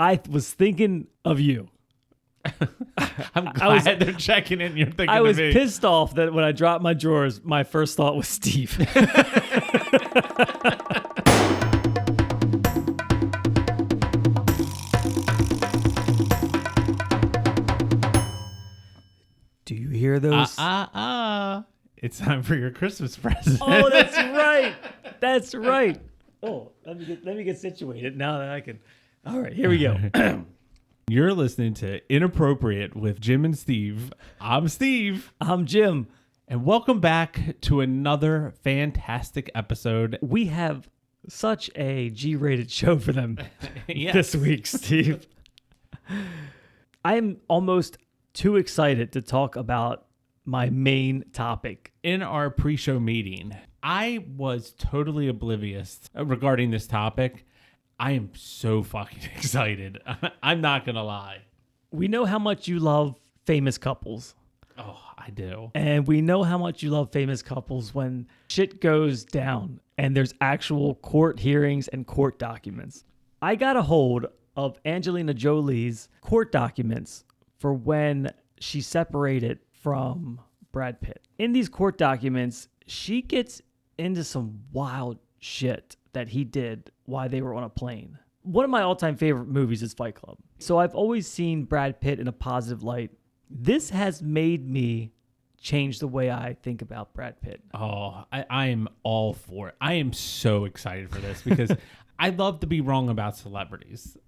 I was thinking of you. I'm glad they're checking in. You're thinking I was of me. pissed off that when I dropped my drawers, my first thought was Steve. Do you hear those? It's time for your Christmas present. Oh, that's right. That's right. Oh, let me get situated now that I can. All right, here we go. You're listening to Inappropriate with Jim and Steve. I'm Steve. I'm Jim. And welcome back to another fantastic episode. We have such a G-rated show for them Yes. this week, Steve. I am almost too excited to talk about my main topic. In our pre-show meeting, I was totally oblivious regarding this topic. I am so fucking excited. I'm not going to lie. We know how much you love famous couples. Oh, I do. And we know how much you love famous couples when shit goes down and there's actual court hearings and court documents. I got a hold of Angelina Jolie's court documents for when she separated from Brad Pitt. In these court documents, she gets into some wild shit that he did while they were on a plane. One of my all-time favorite movies is Fight Club. So I've always seen Brad Pitt in a positive light. This has made me change the way I think about Brad Pitt. Oh, I am all for it. I am so excited for this because I love to be wrong about celebrities,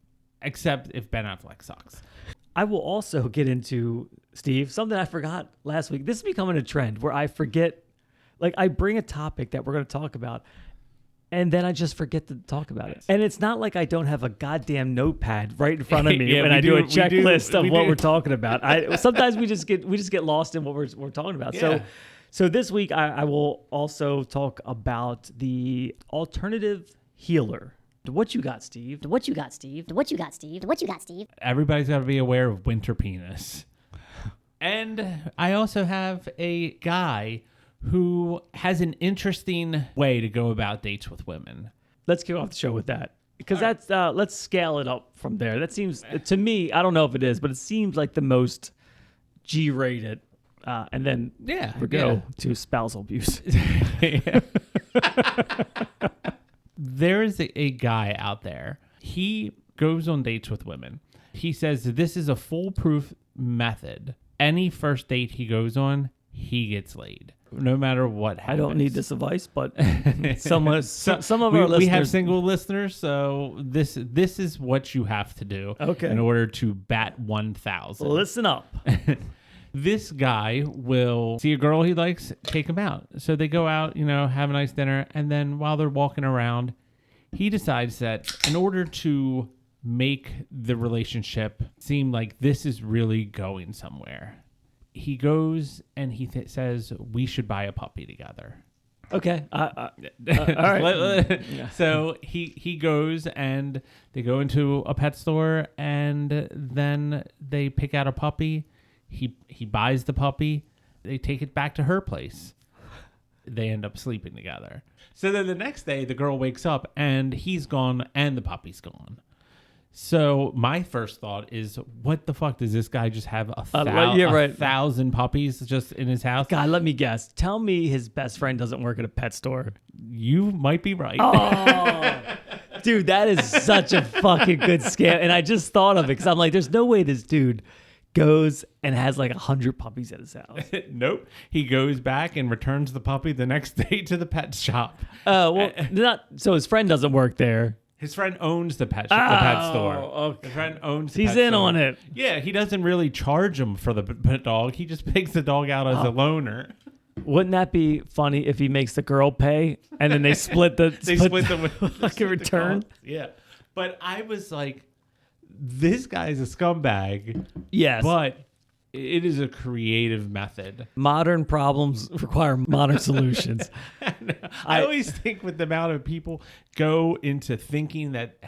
except if Ben Affleck sucks. I will also get into, Steve, something I forgot last week. This is becoming a trend where I forget, like I bring a topic that we're going to talk about, and then I just forget to talk about it. And it's not like I don't have a goddamn notepad right in front of me when I do a checklist of what we're talking about. Sometimes we just get lost in what we're talking about. Yeah. So this week I will also talk about the alternative healer. What you got, Steve? What you got, Steve? What you got, Steve? What you got, Steve? Everybody's got to be aware of winter penis. And I also have a guy who has an interesting way to go about dates with women. Let's kick off the show with that. Because that's let's scale it up from there. That seems, to me, I don't know if it is, but it seems like the most G-rated. And then we go to spousal abuse. There's a guy out there. He goes on dates with women. He says this is a foolproof method. Any first date he goes on, he gets laid, no matter what happens. I don't need this advice, but some of our listeners... We have single listeners, so this is what you have to do in order to bat 1,000. Listen up. This guy will see a girl he likes, take him out. So they go out, have a nice dinner, and then while they're walking around, he decides that in order to make the relationship seem like this is really going somewhere, he goes and he says, we should buy a puppy together. Okay. All right. So he goes and they go into a pet store and then they pick out a puppy. He buys the puppy. They take it back to her place. They end up sleeping together. So then the next day, the girl wakes up and he's gone and the puppy's gone. So my first thought is, what the fuck does this guy just have a 1,000 puppies just in his house? God, let me guess. Tell me his best friend doesn't work at a pet store. You might be right. Oh, dude, that is such a fucking good scam. And I just thought of it because I'm like, there's no way this dude goes and has like 100 puppies at his house. Nope. He goes back and returns the puppy the next day to the pet shop. So his friend doesn't work there. His friend owns the pet store. Okay. His friend owns the He's pet in store. on it. Yeah, he doesn't really charge him for the pet dog. He just takes the dog out as a loaner. Wouldn't that be funny if he makes the girl pay and then they split the fucking return? Yeah. But I was like, this guy's a scumbag. Yes. But it is a creative method. Modern problems require modern solutions. I always think with the amount of people go into thinking that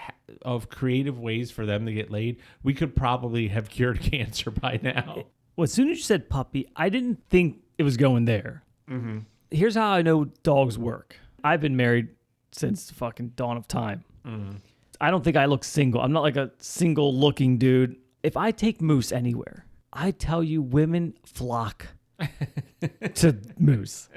of creative ways for them to get laid, we could probably have cured cancer by now. Well, as soon as you said puppy, I didn't think it was going there. Mm-hmm. Here's how I know dogs work. I've been married since the fucking dawn of time. Mm-hmm. I don't think I look single. I'm not like a single looking dude. If I take Moose anywhere, I tell you, women flock to Moose.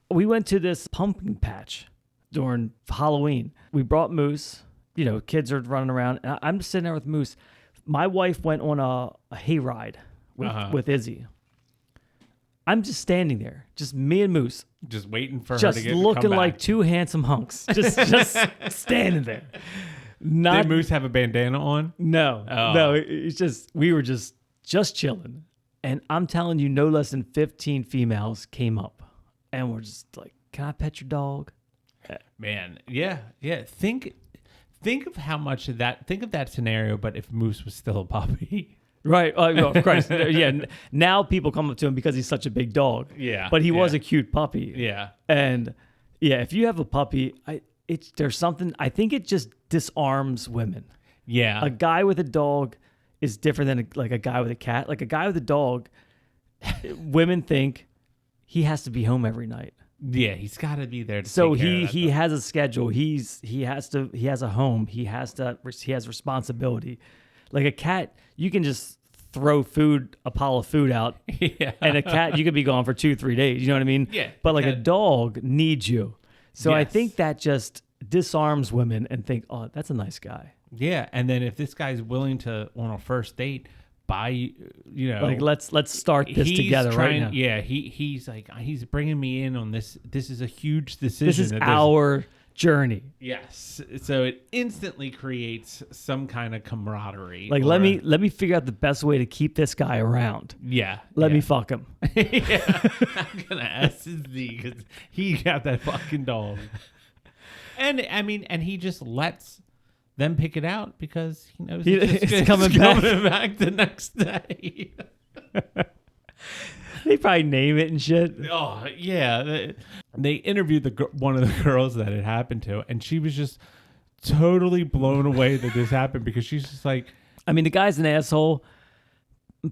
We went to this pumpkin patch during Halloween. We brought Moose. You know, kids are running around. And I'm just sitting there with Moose. My wife went on a hayride with Izzy. I'm just standing there, just me and Moose. Just waiting for her just to get looking come back. like two handsome hunks. Just standing there. Not Did Moose have a bandana on? No. No, it's just we were just chilling. And I'm telling you, no less than 15 females came up. And we're just like, "Can I pet your dog?" Man, yeah. Think of how much of that. Think of that scenario, but if Moose was still a puppy. Right. Oh, of course. Yeah. Now people come up to him because he's such a big dog. Yeah. But he was a cute puppy. Yeah. And yeah, if you have a puppy, there's something, I think it just disarms women. Yeah. A guy with a dog is different than like a guy with a cat. Like a guy with a dog, women think he has to be home every night. Yeah, he's got to be there to So take care of that he dog. has a schedule. He has a home. He has responsibility. Like a cat, you can just throw a pile of food out. Yeah. And a cat, you could be gone for 2-3 days. You know what I mean? Yeah. But like a dog needs you. So I Yes. think that just disarms women and think, oh, that's a nice guy. Yeah, and then if this guy's willing to, on a first date, buy, you know, Like let's start this he's together right now. Yeah, he's like, he's bringing me in on this. This is a huge decision. This is our journey. Yes. So it instantly creates some kind of camaraderie. Like or let me figure out the best way to keep this guy around. Yeah. Let yeah. me fuck him. Yeah. I'm gonna ask his D because he got that fucking dog. And I mean, and he just lets them pick it out because he knows It's coming back. coming back the next day. They probably name it and shit. Oh yeah, they interviewed one of the girls that it happened to, and she was just totally blown away that this happened because she's just like, I mean, the guy's an asshole,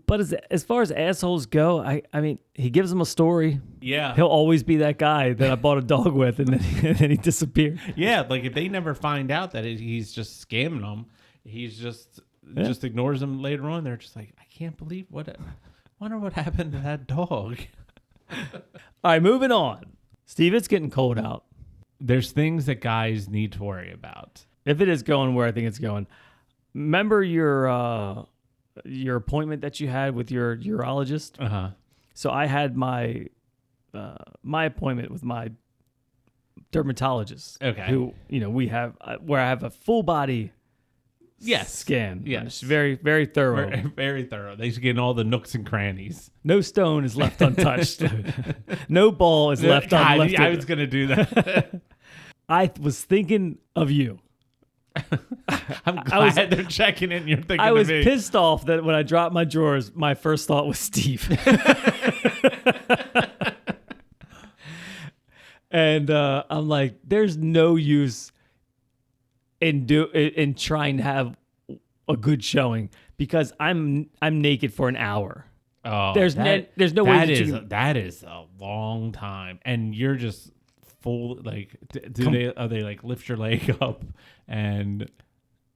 but as far as assholes go, I mean, he gives them a story. yeah, He'll always be that guy that I bought a dog with, and then he disappeared. yeah. Like if they never find out that he's just scamming them, he's just ignores them later on. They're just like, I can't believe wonder what happened to that dog. All right, moving on. Steve, it's getting cold out. There's things that guys need to worry about. If it is going where I think it's going, remember your appointment that you had with your urologist? Uh-huh. So I had my appointment with my dermatologist. Okay. Who, you know, we have where I have a full body scan. Yes. It's very, very thorough. Very, very thorough. They should get in all the nooks and crannies. No stone is left untouched. No ball is left God, unlifted. I was going to do that. I was thinking of you. I'm glad they're checking in. You're thinking I was of me. pissed off that when I dropped my drawers, my first thought was Steve. And I'm like, there's no use in trying to have a good showing because I'm naked for an hour. Oh, There's no way that you can- that is a long time, and you're just full. Like, are they like lift your leg up and?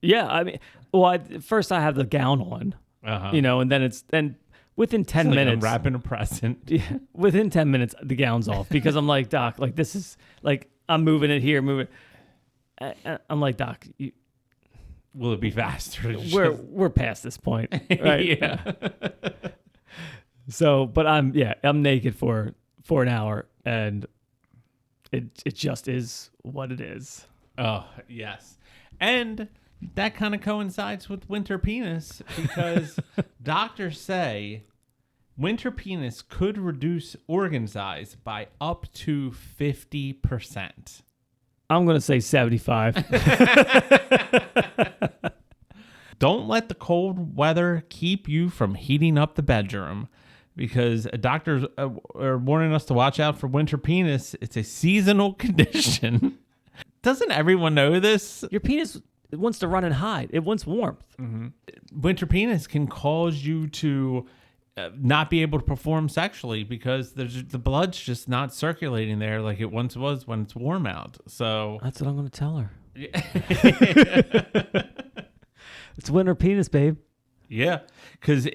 Yeah, I mean, well, first I have the gown on, you know, and then within 10 It's like minutes, unwrapping a present. yeah, within 10 minutes the gown's off because I'm like, Doc, like this is like I'm moving it here, moving. I'm like, Doc, Will it be faster? we're past this point, right? Yeah. So, but I'm naked for an hour, and it just is what it is. Oh yes, and that kind of coincides with winter penis because doctors say winter penis could reduce organ size by up to 50%. I'm gonna say 75. Don't let the cold weather keep you from heating up the bedroom because doctors are warning us to watch out for winter penis. It's a seasonal condition. Doesn't everyone know this? Your penis wants to run and hide. It wants warmth. Winter penis can cause you to not be able to perform sexually because the blood's just not circulating there like it once was when it's warm out. So That's what I'm gonna tell her. It's winter penis, babe. Yeah, because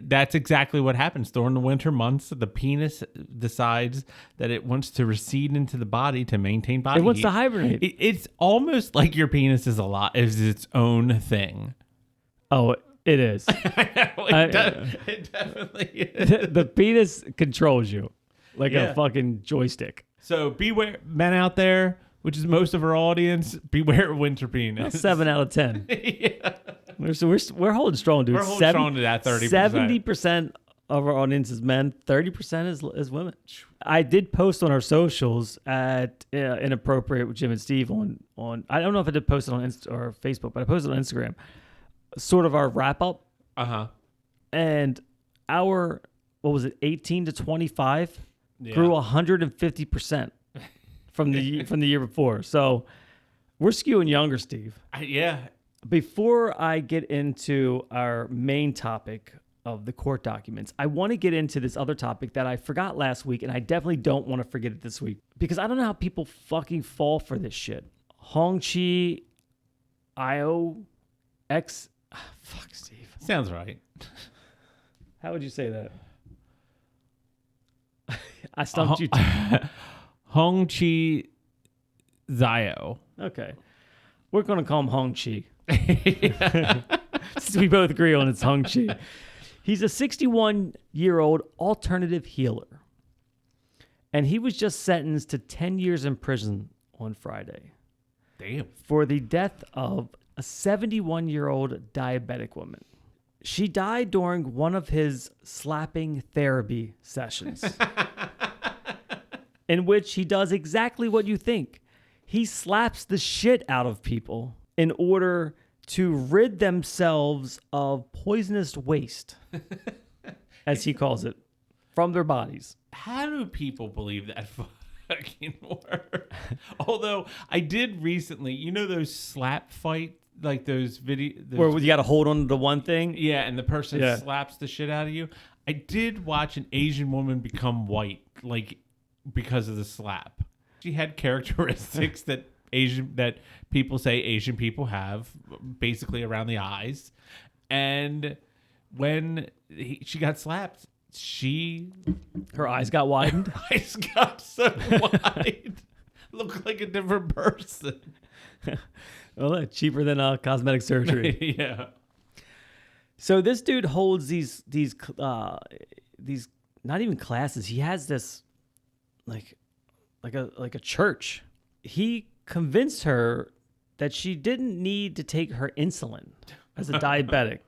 that's exactly what happens during the winter months. The penis decides that it wants to recede into the body to maintain body It wants heat. to hibernate. It's almost like your penis is its own thing. Oh, it is. It definitely is. The penis controls you like Yeah. a fucking joystick. So beware, men out there, which is most of our audience, beware of winter penis. 7 out of 10. Yeah. We're holding strong, dude. We're holding strong to that 30%. 70% of our audience is men. 30% is women. I did post on our socials at Inappropriate with Jim and Steve on I don't know if I did post it on or Facebook, but I posted on Instagram. Sort of our wrap up. And our, what was it, 18 to 25 grew 150% from the year before. So we're skewing younger, Steve. Yeah. Before I get into our main topic of the court documents, I want to get into this other topic that I forgot last week, and I definitely don't want to forget it this week because I don't know how people fucking fall for this shit. Hongqi IOX. Fuck, Steve. Sounds right. How would you say that? I stumped you. Hongqi Zio. Okay. We're going to call him Hongqi. Since we both agree on it's Hongqi. He's a 61-year-old alternative healer. And he was just sentenced to 10 years in prison on Friday. Damn. For the death of a 71-year-old diabetic woman. She died during one of his slapping therapy sessions. In which he does exactly what you think. He slaps the shit out of people in order to rid themselves of poisonous waste, as he calls it, from their bodies. How do people believe that fucking word? Although I did recently, you know those slap fight, like those videos Where you got to hold on to the one thing? Yeah, and the person slaps the shit out of you. I did watch an Asian woman become white, like because of the slap. She had characteristics that people say Asian people have, basically around the eyes. And when she got slapped, her eyes got widened. Her eyes got so wide, looked like a different person. Well, cheaper than cosmetic surgery. Yeah. So this dude holds these not even classes. He has this like a church. He convinced her that she didn't need to take her insulin as a diabetic.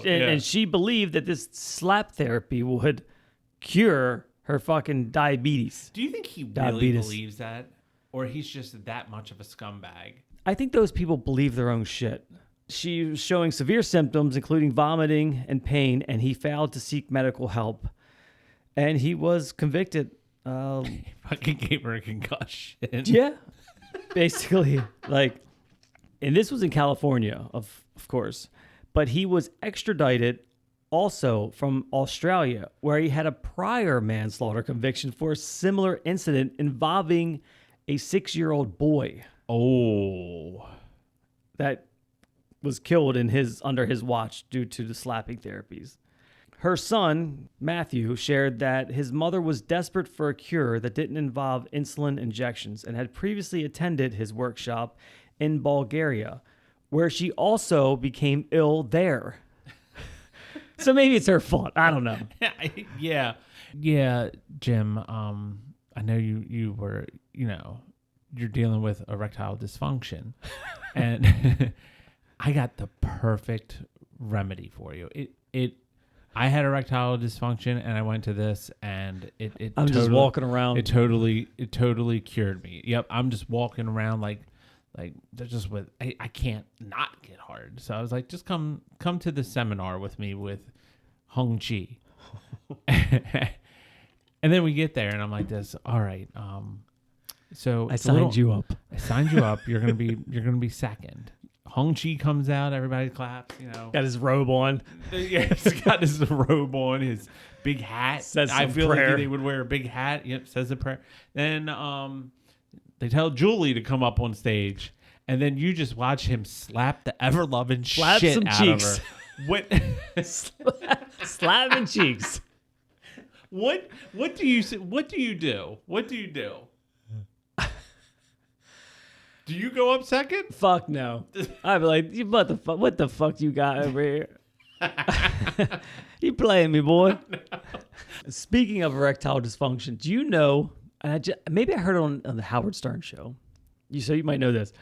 And she believed that this slap therapy would cure her fucking diabetes. Do you think he really believes that? Or he's just that much of a scumbag? I think those people believe their own shit. She was showing severe symptoms, including vomiting and pain, and he failed to seek medical help. And he was convicted. Fucking gave her a concussion. Yeah. Basically, and this was in California, of course, but he was extradited also from Australia, where he had a prior manslaughter conviction for a similar incident involving a 6-year-old boy. Oh. That was killed under his watch due to the slapping therapies. Her son, Matthew, shared that his mother was desperate for a cure that didn't involve insulin injections and had previously attended his workshop in Bulgaria, where she also became ill there. So maybe it's her fault. I don't know. Yeah. Yeah, Jim, I know you were, you're dealing with erectile dysfunction. And I got the perfect remedy for you. I had erectile dysfunction, and I went to this, and I'm just walking around. It totally cured me. Yep, I'm just walking around like just with I can't not get hard. So I was like, just come to the seminar with me with Hongqi. And then we get there, and I'm like, this. All right. So I signed you up. I signed you up. You're gonna be second. Hongqi comes out, everybody claps, Got his robe on. Yeah, he's got his robe on, his big hat. Says I feel prayer. like they would wear a big hat. Yep, says a prayer. Then they tell Julie to come up on stage, and then you just watch him slap the ever loving Slap shit some out cheeks. of her. What? Slapping cheeks. What do you do? What do you do? Do you go up second? Fuck no. I'd be like, what the fuck you got over here? You playing me, boy? No. Speaking of erectile dysfunction, do you know? And maybe I heard it on the Howard Stern show. So you might know this.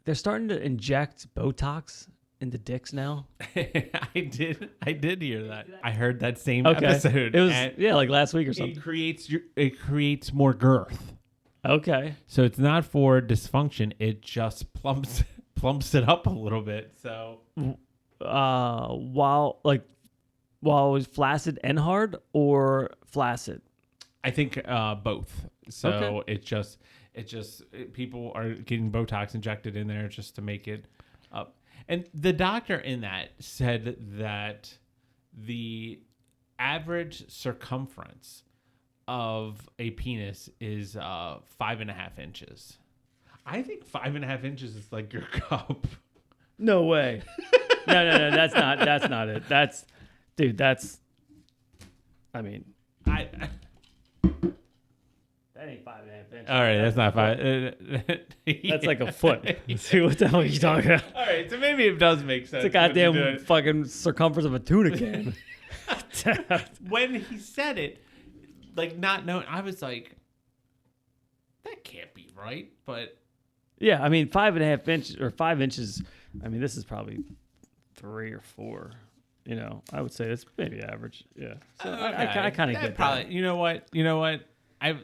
They're starting to inject Botox into dicks now. I did hear that. I heard that same episode. It was like last week or something. It creates more girth. Okay. So it's not for dysfunction. It just plumps it up a little bit. So while it was flaccid and hard, or flaccid? I think both. So Okay. it just people are getting Botox injected in there just to make it up. And the doctor in that said that the average circumference of a penis is 5.5 inches. I think 5.5 inches is like your cup. No way. No. That's not it. That ain't 5.5 inches. All right, that's not 5. That's like a foot. See what the hell are you talking about? All right, so maybe it does make sense. It's a goddamn fucking circumference of a tuna can. When he said it, like not knowing, I was like, that can't be right. But yeah, I mean 5.5 inches or 5 inches. I mean, this is probably 3 or 4. You know, I would say it's maybe average. Yeah. So okay. I kind of get probably, that. You know what? I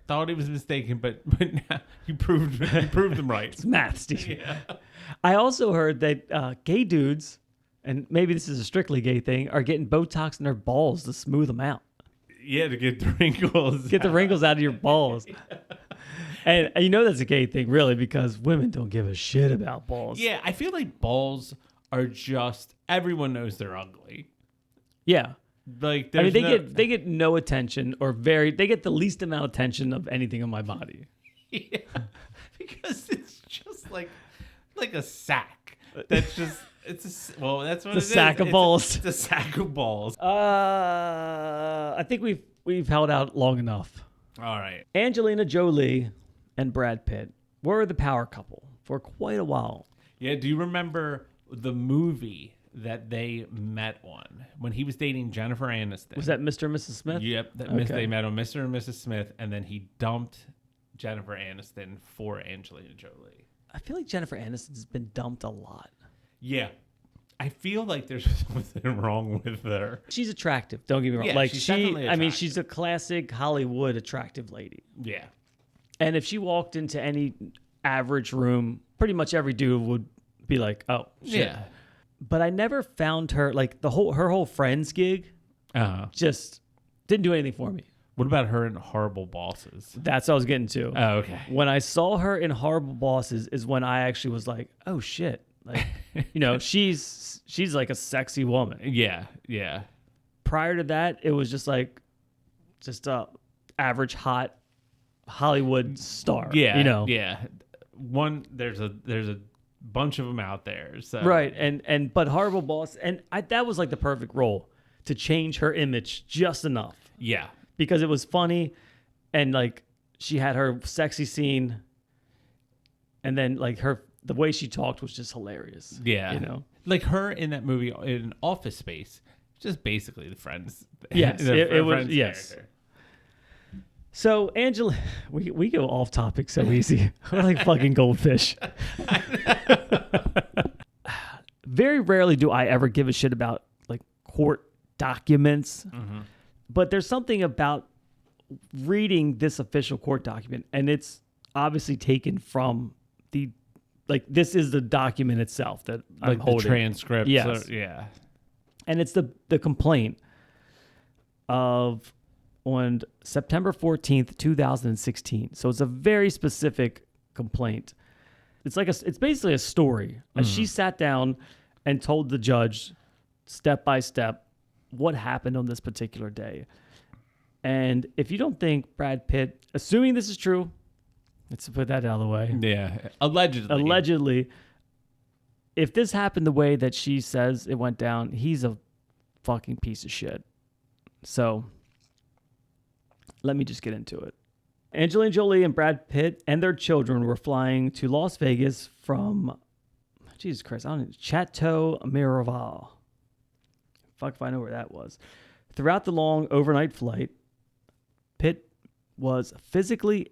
thought he was mistaken, but now you proved him right. It's math, Steve. Yeah. I also heard that gay dudes, and maybe this is a strictly gay thing, are getting Botox in their balls to smooth them out. Yeah, to get the wrinkles. Get the wrinkles out of your balls. Yeah. And you know that's a gay thing, really, because women don't give a shit about balls. Yeah, I feel like balls are just, everyone knows they're ugly. Yeah. Like, I mean, they get no attention, or they get the least amount of attention of anything on my body. Yeah, because it's just like a sack. That's just that's what it is. Sack of balls. It's a sack of balls. I think we've held out long enough. All right. Angelina Jolie and Brad Pitt were the power couple for quite a while. Yeah. Do you remember the movie that they met on when he was dating Jennifer Aniston? Was that Mr. and Mrs. Smith? Yep. They met on Mr. and Mrs. Smith, and then he dumped Jennifer Aniston for Angelina Jolie. I feel like Jennifer Aniston's been dumped a lot. Yeah. I feel like there's something wrong with her. She's attractive. Don't get me wrong. Yeah, like she's definitely attractive. she's a classic Hollywood attractive lady. Yeah. And if she walked into any average room, pretty much every dude would be like, "Oh, shit." Yeah. But I never found her, like her whole Friends gig just didn't do anything for me. What about her in Horrible Bosses? That's what I was getting to. Oh, okay. When I saw her in Horrible Bosses is when I actually was like, "Oh shit." Like, you know, she's like a sexy woman. Yeah, yeah. Prior to that, it was just a average hot Hollywood star. Yeah, you know. Yeah. There's a bunch of them out there. So. Right, but Horrible Boss, that was like the perfect role to change her image just enough. Yeah. Because it was funny, and like she had her sexy scene, and then like the way she talked was just hilarious. Yeah. You know? Like her in that movie in Office Space, just basically the Friends. Yes, it was, Friends yes. character. So Angela, we go off topic so easy. We're like fucking goldfish. Very rarely do I ever give a shit about like court documents, but there's something about reading this official court document, and it's obviously taken from this is the document itself that I'm holding. The transcript. Yes. So, yeah. And it's the complaint of on September 14th, 2016. So it's a very specific complaint. It's basically a story. And she sat down and told the judge step by step what happened on this particular day. And if you don't think Brad Pitt, assuming this is true, Let's put that out of the way. Yeah, allegedly. Allegedly, if this happened the way that she says it went down, he's a fucking piece of shit. So, let me just get into it. Angelina Jolie and Brad Pitt and their children were flying to Las Vegas from, Jesus Christ, I don't know, Chateau Miraval. Fuck if I know where that was. Throughout the long overnight flight, Pitt was physically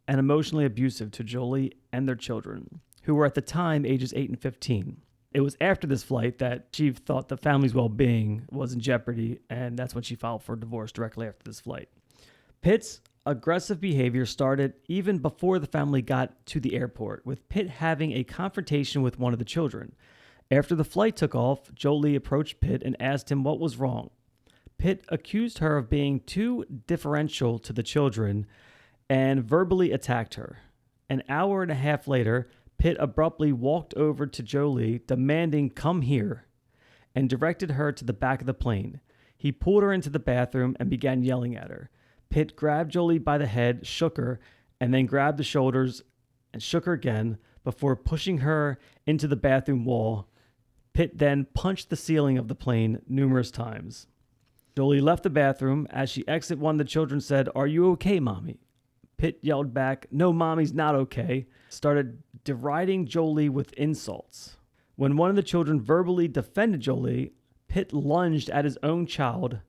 and emotionally abusive to Jolie and their children, who were at the time ages 8 and 15. It was after this flight that she thought the family's well-being was in jeopardy, and that's when she filed for divorce directly after this flight. Pitt's aggressive behavior started even before the family got to the airport, with Pitt having a confrontation with one of the children. After the flight took off, Jolie approached Pitt and asked him what was wrong. Pitt accused her of being too differential to the children and verbally attacked her. An hour and a half later, Pitt abruptly walked over to Jolie, demanding, "Come here," and directed her to the back of the plane. He pulled her into the bathroom and began yelling at her. Pitt grabbed Jolie by the head, shook her, and then grabbed the shoulders and shook her again before pushing her into the bathroom wall. Pitt then punched the ceiling of the plane numerous times. Jolie left the bathroom. As she exited, one of the children said, "Are you okay, Mommy?" Pitt yelled back, "No, Mommy's not okay," started deriding Jolie with insults. When one of the children verbally defended Jolie, Pitt lunged at his own child,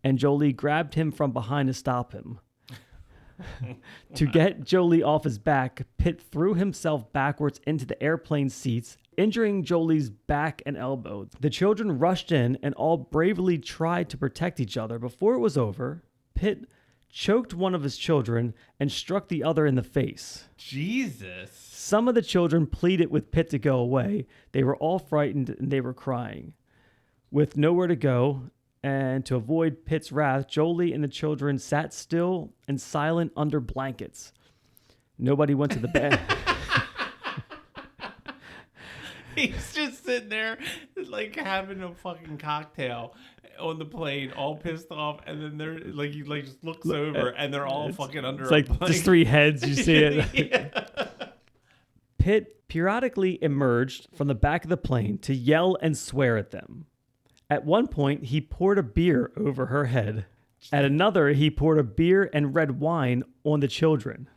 and Jolie grabbed him from behind to stop him. To get Jolie off his back, Pitt threw himself backwards into the airplane seats, injuring Jolie's back and elbow. The children rushed in and all bravely tried to protect each other. Before it was over, Pitt choked one of his children and struck the other in the face. Jesus. Some of the children pleaded with Pitt to go away. They were all frightened and they were crying. With nowhere to go, and to avoid Pitt's wrath, Jolie and the children sat still and silent under blankets. Nobody went to the bed. He's just sitting there like having a fucking cocktail on the plane, all pissed off, and then they're like, he like just looks over and they're all fucking under It's a like blanket. just three heads, you see it. Yeah. Pitt periodically emerged from the back of the plane to yell and swear at them. At one point, he poured a beer over her head. At another, he poured a beer and red wine on the children.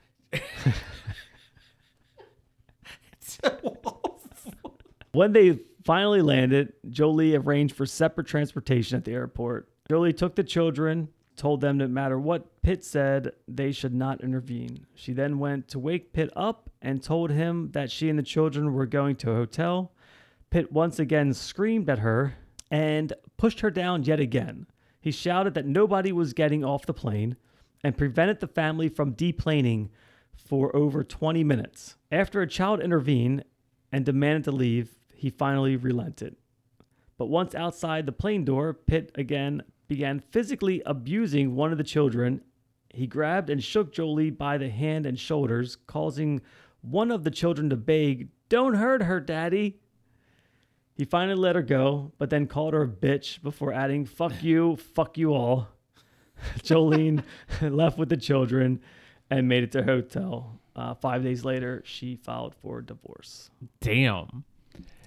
So awful. When they finally landed, Jolie arranged for separate transportation at the airport. Jolie took the children, told them no matter what Pitt said, they should not intervene. She then went to wake Pitt up and told him that she and the children were going to a hotel. Pitt once again screamed at her and pushed her down yet again. He shouted that nobody was getting off the plane and prevented the family from deplaning for over 20 minutes. After a child intervened and demanded to leave, he finally relented. But once outside the plane door, Pitt again began physically abusing one of the children. He grabbed and shook Jolie by the hand and shoulders, causing one of the children to beg, "Don't hurt her, Daddy." He finally let her go, but then called her a bitch before adding, fuck you all." Jolene left with the children and made it to a hotel. 5 days later, she filed for divorce. Damn.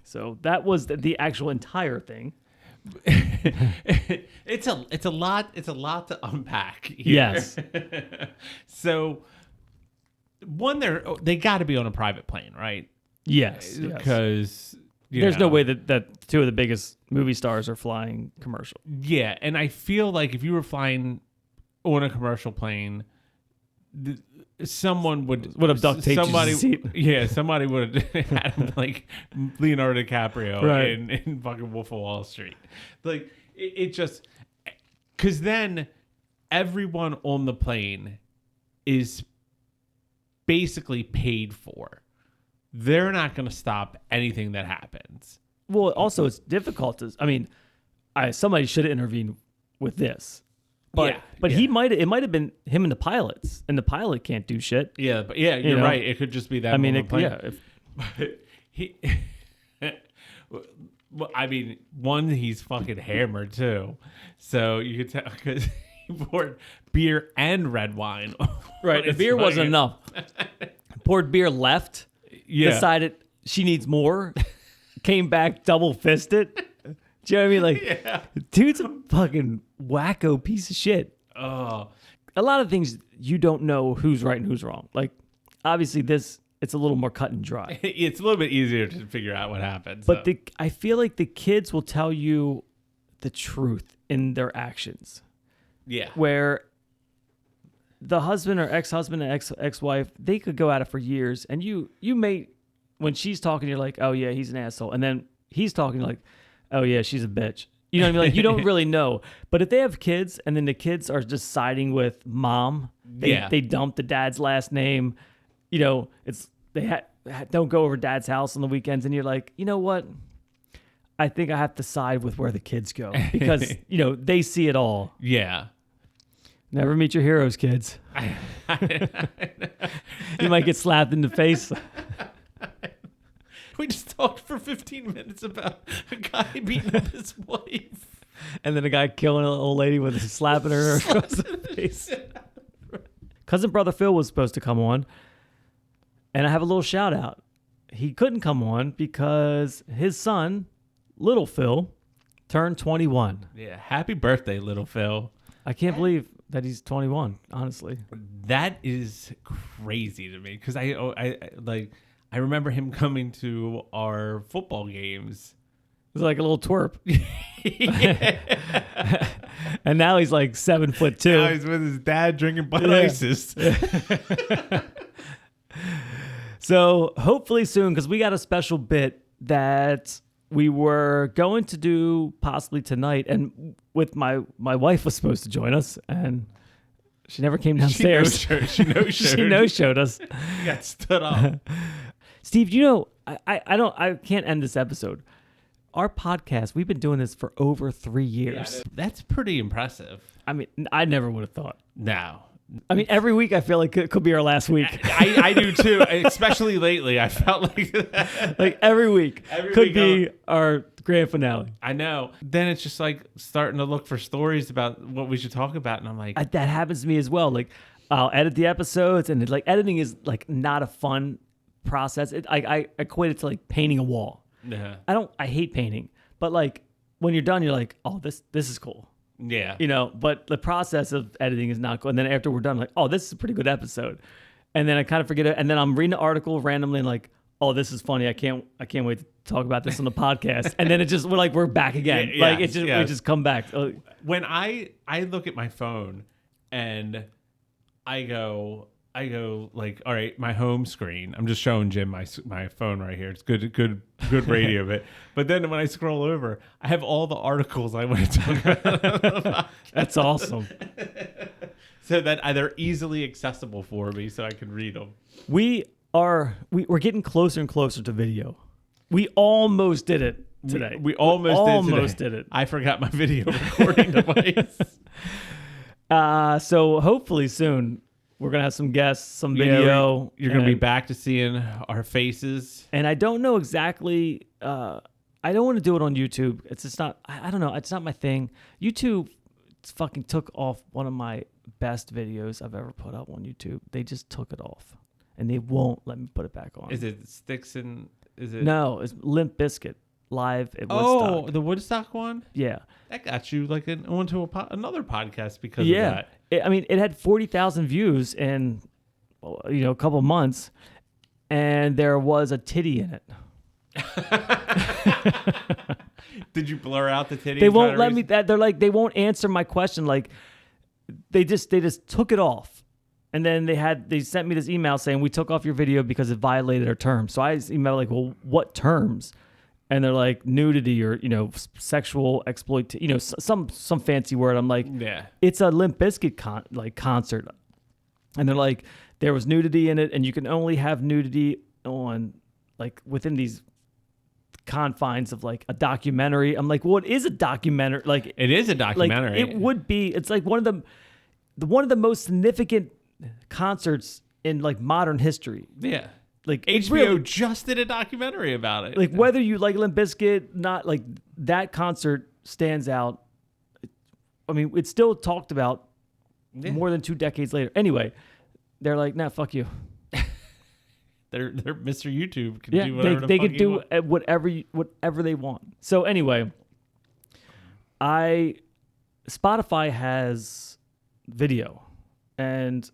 So that was the actual entire thing. It's a lot to unpack here. Yes. So one, they got to be on a private plane, right? Yes. Because there's no way that two of the biggest movie stars are flying commercial. Yeah, and I feel like if you were flying on a commercial plane, someone would have duct taped somebody seat. Yeah, somebody would have had him like Leonardo DiCaprio Right. in fucking Wolf of Wall Street. Like it just, because then everyone on the plane is basically paid for. They're not going to stop anything that happens. Well, also it's difficult to. I mean, somebody should have intervened with this. But it might have been him and the pilots, and the pilot can't do shit. Yeah, but you're right. It could just be that. I mean, Well, I mean, one, he's fucking hammered too, so you could tell because he poured beer and red wine. Right, the beer wasn't enough. poured beer, left, decided she needs more, came back double fisted. Do you know what I mean? Like, dude's a fucking wacko piece of shit. Oh, a lot of things you don't know who's right and who's wrong. Like, obviously it's a little more cut and dry. It's a little bit easier to figure out what happened. But I feel like the kids will tell you the truth in their actions. Yeah. Where the husband or ex-husband and ex-wife, they could go at it for years, and you may, when she's talking, you're like, oh yeah, he's an asshole, and then he's talking, like, oh yeah, she's a bitch. You know what I mean? Like, you don't really know. But if they have kids, and then the kids are just siding with mom, they dump the dad's last name. You know, don't go over dad's house on the weekends, and you're like, you know what? I think I have to side with where the kids go because they see it all. Yeah. Never meet your heroes, kids. You might get slapped in the face. We just talked for 15 minutes about a guy beating up his wife. And then a guy killing an old lady with slapping her across the face. Cousin Brother Phil was supposed to come on. And I have a little shout out. He couldn't come on because his son, Little Phil, turned 21. Yeah. Happy birthday, Little Phil. I can't believe that he's 21, honestly. That is crazy to me because I remember him coming to our football games. It was like a little twerp. And now he's like 7'2". Now he's with his dad drinking Bud Ices. So hopefully soon, because we got a special bit that we were going to do possibly tonight, and with my wife was supposed to join us, and she never came downstairs. She no-showed us. She got stood up. Steve, I can't end this episode. Our podcast, we've been doing this for over 3 years. Yeah, that's pretty impressive. I mean, I never would have thought. No. I mean, every week I feel like it could be our last week. I do too, especially lately. I felt like that. Like every week could be our grand finale. I know. Then it's just like starting to look for stories about what we should talk about, and I'm like, that happens to me as well. Like, I'll edit the episodes, and like editing is like not a fun process. I equate it to like painting a wall. Yeah. I hate painting, but like when you're done, you're like, oh, this is cool. Yeah. But the process of editing is not cool. And then after we're done, like, oh, this is a pretty good episode. And then I kind of forget it. And then I'm reading the article randomly and like, oh, this is funny. I can't wait to talk about this on the podcast. And then it just, we're back again. Yeah, we just come back. When I look at my phone and I go like, all right, my home screen. I'm just showing Jim my phone right here. It's good radio of it. But then when I scroll over, I have all the articles I want to talk about. That's awesome. So that they're easily accessible for me, so I can read them. We're getting closer and closer to video. We almost did it today. We almost did it. I forgot my video recording device. So hopefully soon. We're going to have some guests, some video. You're going to be back to seeing our faces. And I don't know exactly. I don't want to do it on YouTube. It's just not. I don't know. It's not my thing. YouTube fucking took off one of my best videos I've ever put up on YouTube. They just took it off. And they won't let me put it back on. Is it Sticks and... Is it? No, it's Limp Bizkit live at Woodstock. Oh, the Woodstock one? Yeah. That got you like onto another podcast because of that. It had 40,000 views in a couple months, and there was a titty in it. Did you blur out the titty? They won't let me. They're like, they won't answer my question. Like, they just took it off, and then they sent me this email saying we took off your video because it violated our terms. So I emailed like, well, what terms? And they're like nudity or sexual exploitation, some fancy word. I'm like, yeah, it's a Limp Bizkit concert, and they're like, there was nudity in it, and you can only have nudity on like within these confines of like a documentary. I'm like, well, it is a documentary. Like, it is a documentary. Like, it would be. It's like one of the most significant concerts in like modern history. Yeah. Like HBO really just did a documentary about it. Like whether you like Limp Bizkit, not like that concert stands out. I mean, it's still talked about more than 2 decades later. Anyway, they're like, nah, fuck you. They're Mr. YouTube can Yeah, do whatever they the fuck can do want. whatever they want. So anyway, Spotify has video, and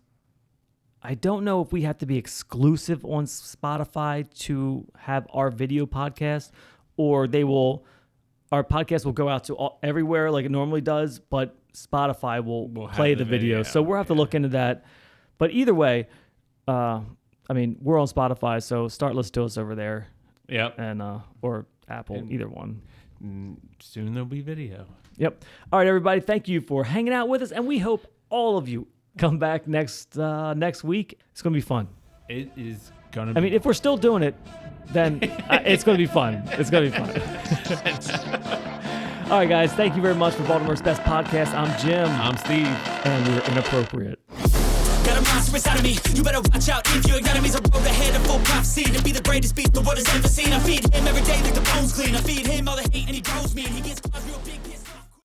I don't know if we have to be exclusive on Spotify to have our video podcast, or our podcast will go out to everywhere like it normally does, but Spotify will play the video. So we'll have to look into that. But either way, I mean, we're on Spotify, so start listening to us over there. Yep. And or Apple, either one. Soon there'll be video. Yep. All right, everybody. Thank you for hanging out with us, and we hope all of you come back next week. It's gonna be fun. It is gonna. I mean, if we're still doing it, then it's gonna be fun. It's gonna be fun. All right, guys. Thank you very much for Baltimore's Best Podcast. I'm Jim. I'm Steve, and we're inappropriate. Got a monster inside of me. You better watch out if your enemy's a road ahead of full prophecy to be the greatest beast the world has ever seen. I feed him every day like the bones clean. I feed him all the hate and he grows me and he gets real big.